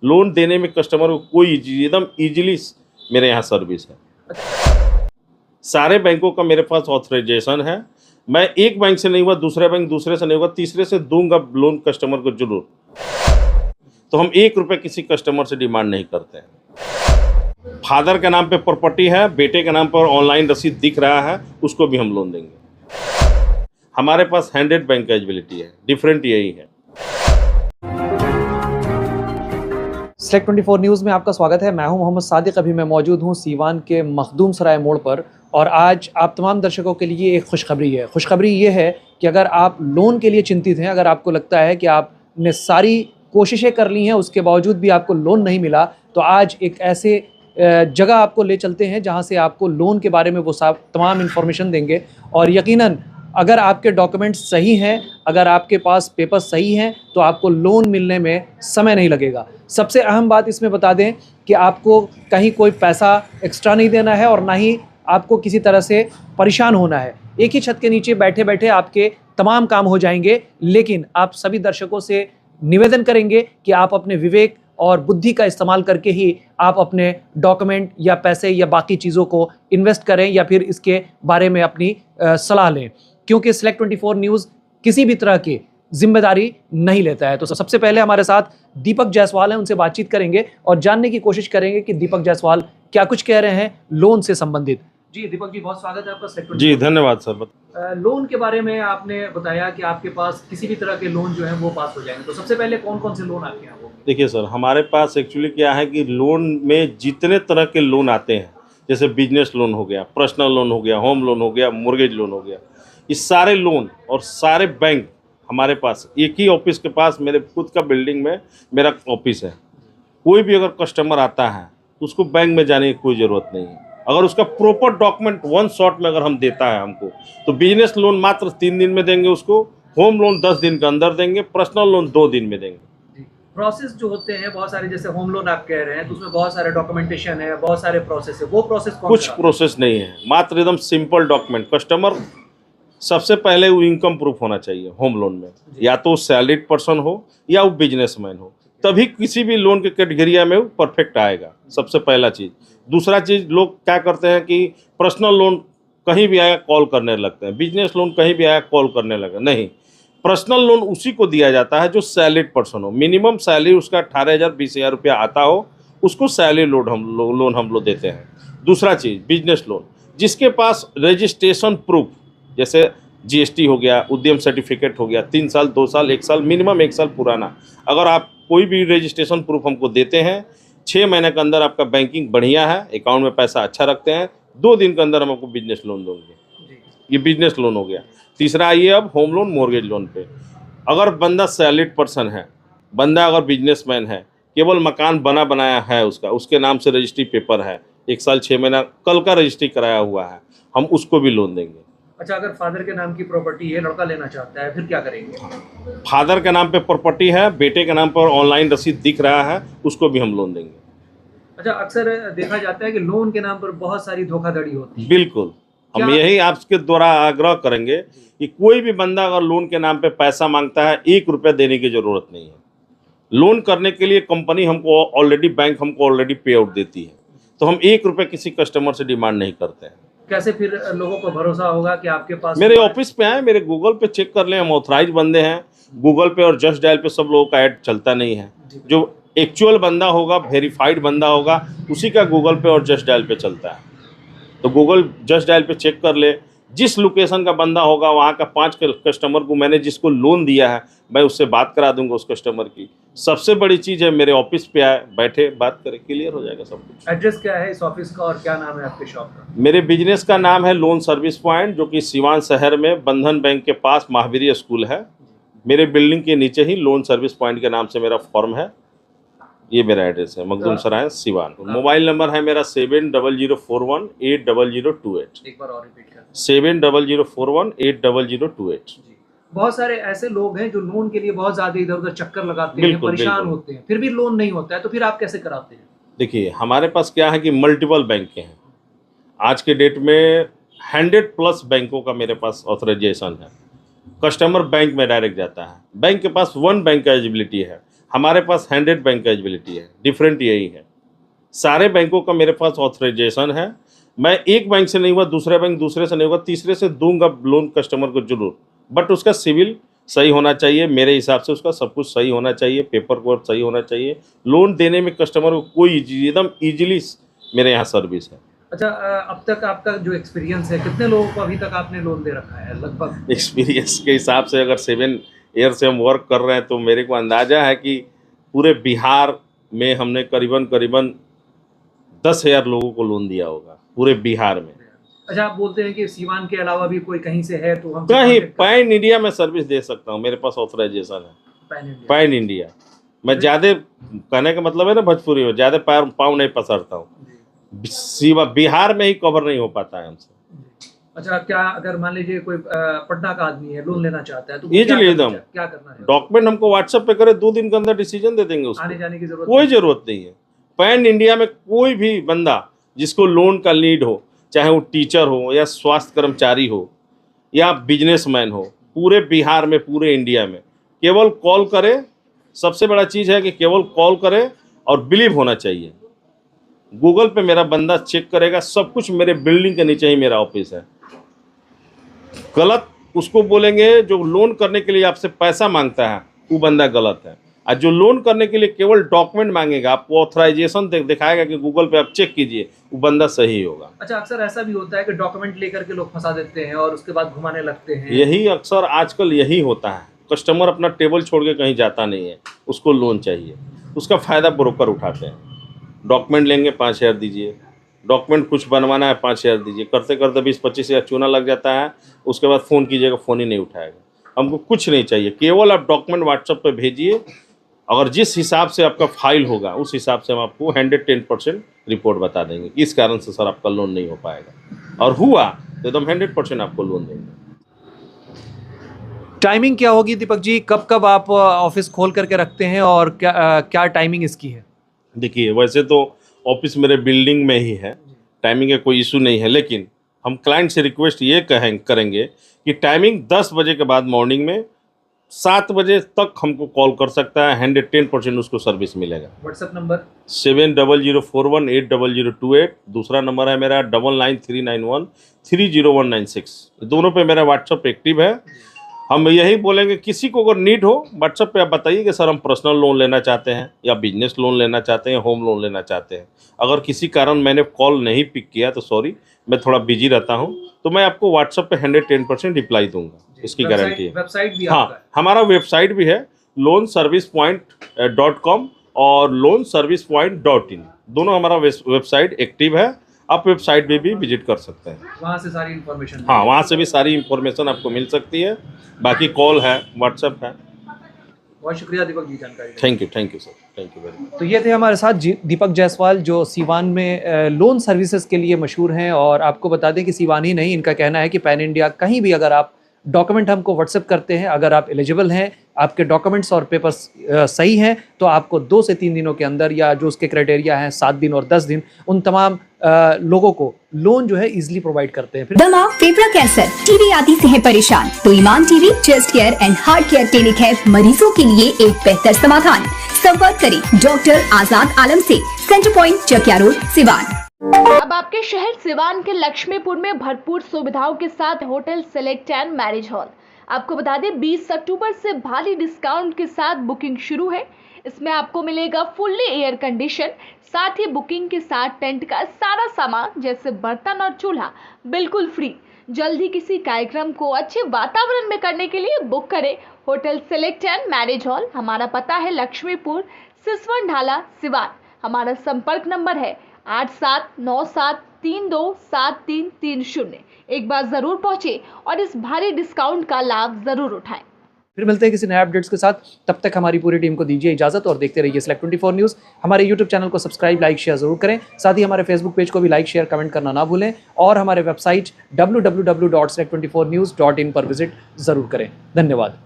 Loan देने में customer को कोई एकदम ईजिली मेरे यहाँ सर्विस है। सारे बैंकों का मेरे पास ऑथराइजेशन है। मैं एक बैंक से नहीं हुआ, दूसरे बैंक, दूसरे से नहीं हुआ, तीसरे से दूंगा लोन कस्टमर को जरूर। तो हम 1 रुपये किसी कस्टमर से डिमांड नहीं करते हैं। फादर के नाम पे प्रॉपर्टी है, बेटे के नाम पर ऑनलाइन रसीद दिख रहा है, उसको भी हम लोन देंगे। हमारे पास 100 बैंक एलिजिबिलिटी है, डिफरेंट यही है। सेलेक्ट 24 न्यूज़ में आपका स्वागत है। मैं हूं मोहम्मद सादिक। अभी मैं मौजूद हूं सीवान के मखदूम सराय मोड़ पर और आज आप तमाम दर्शकों के लिए एक खुशखबरी है। खुशखबरी ये है कि अगर आप लोन के लिए चिंतित हैं, अगर आपको लगता है कि आपने सारी कोशिशें कर ली हैं उसके बावजूद भी आपको लोन नहीं मिला, तो आज एक ऐसे जगह आपको ले चलते हैं जहां से आपको लोन के बारे में वो तमाम इन्फॉर्मेशन देंगे। और यकीनन अगर आपके डॉक्यूमेंट्स सही हैं, अगर आपके पास पेपर सही हैं, तो आपको लोन मिलने में समय नहीं लगेगा। सबसे अहम बात इसमें बता दें कि आपको कहीं कोई पैसा एक्स्ट्रा नहीं देना है और ना ही आपको किसी तरह से परेशान होना है। एक ही छत के नीचे बैठे बैठे आपके तमाम काम हो जाएंगे। लेकिन आप सभी दर्शकों से निवेदन करेंगे कि आप अपने विवेक और बुद्धि का इस्तेमाल करके ही आप अपने डॉक्यूमेंट या पैसे या बाकी चीज़ों को इन्वेस्ट करें या फिर इसके बारे में अपनी सलाह लें, क्योंकि सेलेक्ट 24 न्यूज़ किसी भी तरह की जिम्मेदारी नहीं लेता है। तो सबसे पहले हमारे साथ दीपक जायसवाल हैं, उनसे बातचीत करेंगे और जानने की कोशिश करेंगे कि दीपक जायसवाल क्या कुछ कह रहे हैं लोन से संबंधित। जी दीपक जी, बहुत स्वागत है आपका सेलेक्ट 24। जी धन्यवाद सर। लोन के बारे में आपने बताया कि आपके पास किसी भी तरह के लोन जो है वो पास हो जाएंगे, तो सबसे पहले कौन कौन से लोन आपके यहाँ होंगे? देखिए सर, हमारे पास एक्चुअली क्या है कि लोन में जितने तरह के लोन आते हैं, जैसे बिजनेस लोन हो गया, पर्सनल लोन हो गया, होम लोन हो गया, मोर्गेज लोन हो गया, इस सारे लोन और सारे बैंक हमारे पास एक ही ऑफिस के पास, मेरे खुद का बिल्डिंग में मेरा ऑफिस है। कोई भी अगर कस्टमर आता है तो उसको बैंक में जाने की कोई ज़रूरत नहीं है। अगर उसका प्रॉपर डॉक्यूमेंट 1 शॉट में अगर हम देता है हमको, तो बिजनेस लोन मात्र 3 दिन में देंगे उसको, होम लोन 10 दिन के अंदर देंगे, पर्सनल लोन 2 दिन में देंगे। प्रोसेस जो होते हैं बहुत सारे, जैसे होम लोन आप कह रहे हैं तो उसमें बहुत सारे डॉक्यूमेंटेशन है, बहुत सारे प्रोसेस है, वो प्रोसेस कुछ प्रोसेस नहीं है, मात्र एकदम सिंपल डॉक्यूमेंट। कस्टमर सबसे पहले वो इनकम प्रूफ होना चाहिए होम लोन में, या तो सैलरीड पर्सन हो या वो बिजनेसमैन हो, तभी किसी भी लोन के कैटेगरिया में वो परफेक्ट आएगा। सबसे पहला चीज़। दूसरा चीज़, लोग क्या करते हैं कि पर्सनल लोन कहीं भी आया कॉल करने लगते हैं, बिजनेस लोन कहीं भी आया कॉल करने लगे। नहीं, पर्सनल लोन उसी को दिया जाता है जो सैलरीड पर्सन हो, मिनिमम सैलरी उसका 18,000 20,000 रुपया आता हो, उसको सैलरी लोन हम लोग देते हैं। दूसरा चीज़, बिजनेस लोन, जिसके पास रजिस्ट्रेशन प्रूफ, जैसे जीएसटी हो गया, उद्यम सर्टिफिकेट हो गया, 3 साल 2 साल 1 साल, मिनिमम 1 साल पुराना, अगर आप कोई भी रजिस्ट्रेशन प्रूफ हमको देते हैं, 6 महीने के अंदर आपका बैंकिंग बढ़िया है, अकाउंट में पैसा अच्छा रखते हैं, 2 दिन के अंदर हम आपको बिजनेस लोन देंगे। ये बिजनेस लोन हो गया। तीसरा आइए अब होम लोन मोर्गेज लोन पे। अगर बंदा सैलरीड पर्सन है, बंदा अगर बिजनेसमैन है, केवल मकान बना बनाया है उसका, उसके नाम से रजिस्ट्री पेपर है, 1 साल 6 महीना कल का रजिस्ट्री कराया हुआ है, हम उसको भी लोन देंगे। अच्छा, अगर फादर के नाम की प्रॉपर्टी है, लड़का लेना चाहता है, फिर क्या करेंगे? फादर के नाम पे प्रॉपर्टी है, बेटे के नाम पर ऑनलाइन रसीद दिख रहा है, उसको भी हम लोन देंगे। अच्छा, अक्सर देखा जाता है कि लोन के नाम पर बहुत सारी धोखाधड़ी होती है। बिल्कुल, हम यही आपके द्वारा आग्रह करेंगे कि कोई भी बंदा अगर लोन के नाम पे पैसा मांगता है, 1 रुपया देने की ज़रूरत नहीं है। लोन करने के लिए कंपनी हमको ऑलरेडी, बैंक हमको ऑलरेडी पे आउट देती है, तो हम 1 रुपया किसी कस्टमर से डिमांड नहीं करते हैं। कैसे फिर लोगों को भरोसा होगा कि आपके पास? मेरे ऑफिस पे आए, मेरे गूगल पे चेक कर लें, हम ऑथराइज बंदे हैं। गूगल पे और जस्ट डायल पे सब लोगों का ऐड चलता नहीं है। जो एक्चुअल बंदा होगा, वेरीफाइड बंदा होगा, उसी का गूगल पे और जस्ट डायल पे चलता है। तो गूगल जस्ट डायल पे चेक कर ले, जिस लोकेशन का बंदा होगा वहाँ का 5 कस्टमर को मैंने जिसको लोन दिया है, मैं उससे बात करा दूंगा उस कस्टमर की। सबसे बड़ी चीज़ है, मेरे ऑफिस पे आए, बैठे, बात करें, क्लियर हो जाएगा सब कुछ। एड्रेस क्या है इस ऑफिस का और क्या नाम है आपके शॉप का? मेरे बिजनेस का नाम है लोन सर्विस पॉइंट, जो कि सीवान शहर में बंधन बैंक के पास महावीर स्कूल है। मेरे बिल्डिंग के नीचे ही लोन सर्विस पॉइंट के नाम से मेरा फॉर्म है। ये मेरा एड्रेस है, मखदूम सराय सीवान। मोबाइल नंबर है मेरा 7004180028। एक बार और रिपीट कर। 7004180028। बहुत सारे ऐसे लोग हैं जो लोन के लिए बहुत ज्यादा इधर उधर चक्कर लगाते हैं, बिल्कुल, परेशान बिल्कुल। होते हैं, फिर भी लोन नहीं होता है, तो फिर आप कैसे कराते हैं? देखिए, हमारे पास क्या है कि मल्टीपल बैंक के हैं। आज के डेट में 100+ बैंकों का मेरे पास ऑथराइजेशन है। कस्टमर बैंक में डायरेक्ट जाता है, बैंक के पास 1 बैंक का एलिजिबिलिटी है। हमारे पास 100 बैंक एलिजिबिलिटी है, डिफरेंट यही है। सारे बैंकों का मेरे पास ऑथराइजेशन है। मैं एक बैंक से नहीं हुआ, दूसरे बैंक, दूसरे से नहीं हुआ, तीसरे से दूंगा लोन कस्टमर को जरूर, बट उसका सिविल सही होना चाहिए। मेरे हिसाब से उसका सब कुछ सही होना चाहिए, पेपर वर्क सही होना चाहिए। लोन देने में कस्टमर को कोई एकदम ईजिली मेरे यहाँ सर्विस है। अच्छा, अब तक आपका जो एक्सपीरियंस है, कितने लोगों को अभी तक आपने लोन दे रखा है लगभग? एक्सपीरियंस के हिसाब से अगर 7 ईयर से हम वर्क कर रहे हैं तो मेरे को अंदाज़ा है कि पूरे बिहार में हमने करीबन 10,000 लोगों को लोन दिया होगा पूरे बिहार में। अच्छा, आप बोलते हैं कि सीवान के अलावा भी कोई कहीं से है तो हम कहीं पैन इंडिया में सर्विस दे सकता हूँ, मेरे पास ऑथराइजेशन है पैन इंडिया। मैं ज़्यादा कहने का मतलब है ना भोजपुरी में, ज़्यादा पाँव नहीं पसरता हूँ। बिहार में ही कवर नहीं हो पाता है हमसे। अच्छा, क्या अगर मान लीजिए कोई पटना का आदमी है, लोन लेना चाहता है तो इजीली एकदम क्या करना है? डॉक्यूमेंट हमको व्हाट्सएप पे करे, 2 दिन के अंदर डिसीजन दे देंगे उसको। आने जाने की कोई जरूरत नहीं है। पैन इंडिया में कोई भी बंदा जिसको लोन का नीड हो, चाहे वो टीचर हो या स्वास्थ्य कर्मचारी हो या बिजनेसमैन हो, पूरे बिहार में, पूरे इंडिया में केवल कॉल करे। सबसे बड़ा चीज़ है कि केवल कॉल करे और बिलीव होना चाहिए। गूगल पे मेरा बंदा चेक करेगा, सब कुछ मेरे बिल्डिंग के नीचे ही मेरा ऑफिस है। गलत उसको बोलेंगे जो लोन करने के लिए आपसे पैसा मांगता है, वो बंदा गलत है। और जो लोन करने के लिए केवल डॉक्यूमेंट मांगेगा, आपको ऑथराइजेशन दिखाएगा कि गूगल पे आप चेक कीजिए, वो बंदा सही होगा। अच्छा, अक्सर ऐसा भी होता है कि डॉक्यूमेंट लेकर के लोग फंसा देते हैं और उसके बाद घुमाने लगते हैं। यही अक्सर आजकल यही होता है। कस्टमर अपना टेबल छोड़ के कहीं जाता नहीं है, उसको लोन चाहिए, उसका फ़ायदा ब्रोकर उठाते हैं। डॉक्यूमेंट लेंगे 5,000 दीजिए, डॉक्यूमेंट कुछ बनवाना है 5,000 दीजिए, करते करते 20-25 हज़ार चूना लग जाता है। उसके बाद फ़ोन कीजिएगा, फ़ोन ही नहीं उठाएगा। हमको कुछ नहीं चाहिए, केवल आप डॉक्यूमेंट व्हाट्सएप पे भेजिए। अगर जिस हिसाब से आपका फाइल होगा उस हिसाब से हम आपको 110% रिपोर्ट बता देंगे कि इस कारण से सर आपका लोन नहीं हो पाएगा, और हुआ तो एकदम 100% आपको लोन देंगे। टाइमिंग क्या होगी दीपक जी? कब कब आप ऑफिस खोल करके रखते हैं और क्या टाइमिंग इसकी है? देखिए, वैसे तो ऑफिस मेरे बिल्डिंग में ही है, टाइमिंग का कोई इशू नहीं है, लेकिन हम क्लाइंट से रिक्वेस्ट ये करेंगे कि टाइमिंग 10 बजे के बाद मॉर्निंग में 7 बजे तक हमको कॉल कर सकता है। 110% उसको सर्विस मिलेगा। WhatsApp number 7004180028। दूसरा नंबर है मेरा 9939130196। दोनों पे मेरा व्हाट्सएप एक्टिव है। हम यही बोलेंगे, किसी को अगर नीड हो व्हाट्सएप पे आप बताइए कि सर हम पर्सनल लोन लेना चाहते हैं या बिजनेस लोन लेना चाहते हैं, होम लोन लेना चाहते हैं। अगर किसी कारण मैंने कॉल नहीं पिक किया तो सॉरी, मैं थोड़ा बिजी रहता हूँ, तो मैं आपको व्हाट्सएप पे 110% रिप्लाई दूंगा, इसकी गारंटी है। वेबसाइट भी हाँ, हमारा वेबसाइट भी है loanservicepoint.com और loanservicepoint.in। दोनों हमारा वेबसाइट एक्टिव है। आप वेबसाइट पे भी विजिट कर सकते हैं, वहाँ से सारी इन्फॉर्मेशन। हाँ, वहाँ से भी सारी इन्फॉर्मेशन आपको मिल सकती है। बाकी कॉल है, व्हाट्सएप है। बहुत शुक्रिया दीपक जी जानकारी। Thank you sir, thank you very much. तो ये थे हमारे साथ दीपक जायसवाल, जो सीवान में लोन सर्विसेज के लिए मशहूर हैं। और आपको बता दें कि सीवान ही नहीं, इनका कहना है कि पैन इंडिया कहीं भी अगर आप डॉक्यूमेंट हमको व्हाट्सएप करते हैं, अगर आप एलिजिबल हैं, आपके डॉक्यूमेंट्स और पेपर्स सही हैं, तो आपको 2 से 3 दिनों के अंदर, या जो उसके क्राइटेरिया हैं 7 दिन और 10 दिन, उन तमाम लोगों को लोन जो है इजीली प्रोवाइड करते हैं। दमा, फेफड़ा कैंसर, टीबी आदि से है परेशान तो Iman TB, chest care and heart care clinic है मरीजों के लिए एक बेहतर समाधान। संपर्क करें डॉक्टर आजाद आलम से, centre point, Chakia road, Siwan. अब आपके शहर सिवान के लक्ष्मीपुर में भरपूर सुविधाओं के साथ hotel select and marriage hall. आपको बता दें 20 अक्टूबर से भारी डिस्काउंट के साथ बुकिंग शुरू है। इसमें आपको मिलेगा फुल्ली एयर कंडीशन, साथ ही बुकिंग के साथ टेंट का सारा सामान जैसे बर्तन और चूल्हा बिल्कुल फ्री। जल्द ही किसी कार्यक्रम को अच्छे वातावरण में करने के लिए बुक करें hotel select and marriage hall. हमारा पता है लक्ष्मीपुर, सिसवन ढाला, सिवान। हमारा संपर्क नंबर है 8797327330। एक बार जरूर पहुंचे और इस भारी डिस्काउंट का लाभ जरूर उठाएं। फिर मिलते हैं किसी नए अपडेट्स के साथ। तब तक हमारी पूरी टीम को दीजिए इजाजत और देखते रहिए Select24 न्यूज़। हमारे यूट्यूब चैनल को सब्सक्राइब, लाइक, शेयर जरूर करें। साथ ही हमारे फेसबुक पेज को भी लाइक, शेयर, कमेंट करना ना भूलें। और हमारे वेबसाइट www.select24news.in पर विजिट जरूर करें। धन्यवाद।